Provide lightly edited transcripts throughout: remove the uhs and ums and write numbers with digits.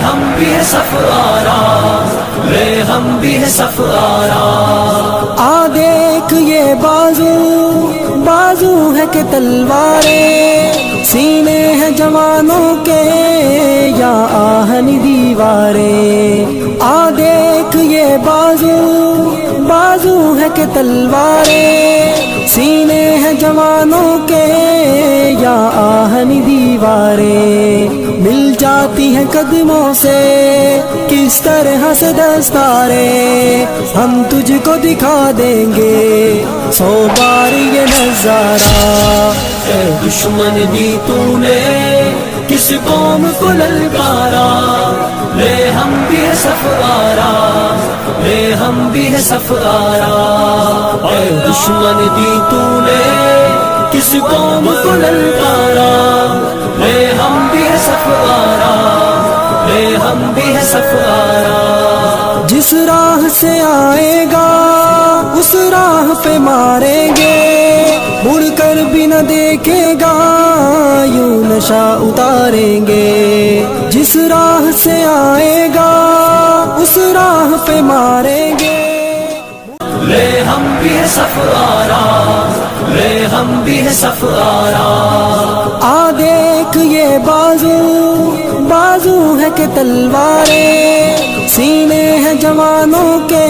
ہم بھی ہے صف آرا، لے ہم بھی ہے صف آرا۔ آ دیکھ یہ بازو بازو ہے کہ تلواریں، سینے ہیں جوانوں کے یا آہنی دیواریں۔ آ دیکھ یہ بازو بازو ہے کہ تلواریں، سینے ہیں جوانوں کے یا آہنی دیواریں۔ مل جاتی ہیں قدموں سے کس طرح سے دستاریں، ہم تجھ کو دکھا دیں گے 100 بار یہ نظارہ۔ اے دشمن دی تو نے کس قوم کو للکارا، لے ہم بھی ہے صف آرا، لے ہم بھی ہے صف آرا۔ اے دشمن دی تو نے کس قوم کو للکارا، لے ہم بھی ہے صف آرا، لے ہم بھی ہے صف آرا۔ جس راہ سے آئے گا اس راہ پہ ماریں گے، مڑ کر بھی نہ دیکھے گا یوں نشہ اتاریں گے۔ جس راہ سے آئے گا اس راہ پہ ماریں گے۔ لے ہم بھی ہے صف آرا، لے ہم بھی ہے صف آرا۔ آ دیکھ یہ بازو بازو ہے کہ تلواریں، سینے ہیں جوانوں کے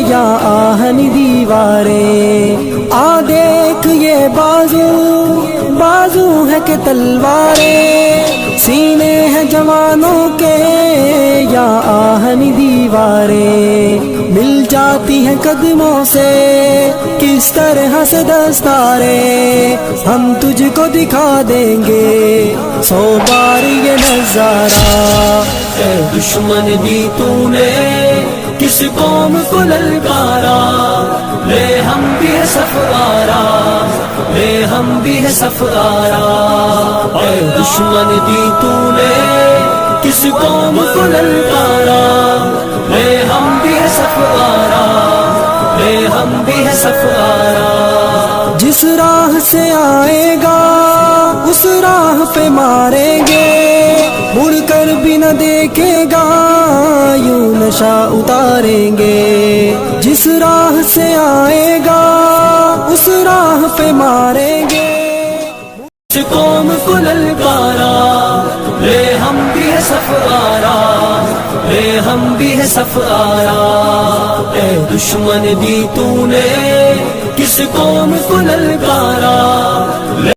یا آہنی دیواریں۔ آ دیکھ یہ بازو بازو ہے کہ تلواریں، سینے ہیں جوانوں کے یا آہنی دیواریں۔ مل جاتی ہیں قدموں سے کس طرح سے دستاریں، ہم تجھ کو دکھا دیں گے 100 بار یہ نظارہ۔ اے دشمن دی تو نے کس قوم کو للکارا، لے ہم بھی ہے صف آرا، لے ہم بھی ہے صف آرا۔ اے دشمن دی تو نے کس قوم کو للکارا، لے ہم بھی ہے صف آرا، لے ہم بھی ہے صف آرا۔ جس راہ سے آئے گا اس راہ پہ ماریں گے، مڑ کر بھی نہ دیکھے گا یوں نشہ اتاریں گے۔ جس راہ سے آئے گا اس راہ پہ ماریں گے۔ اس قوم کو للکارا، لے ہم بھی ہے صف آرا، لے ہم بھی ہے صف آرا۔ اے دشمن دی تو نے کس قوم کو للکارا،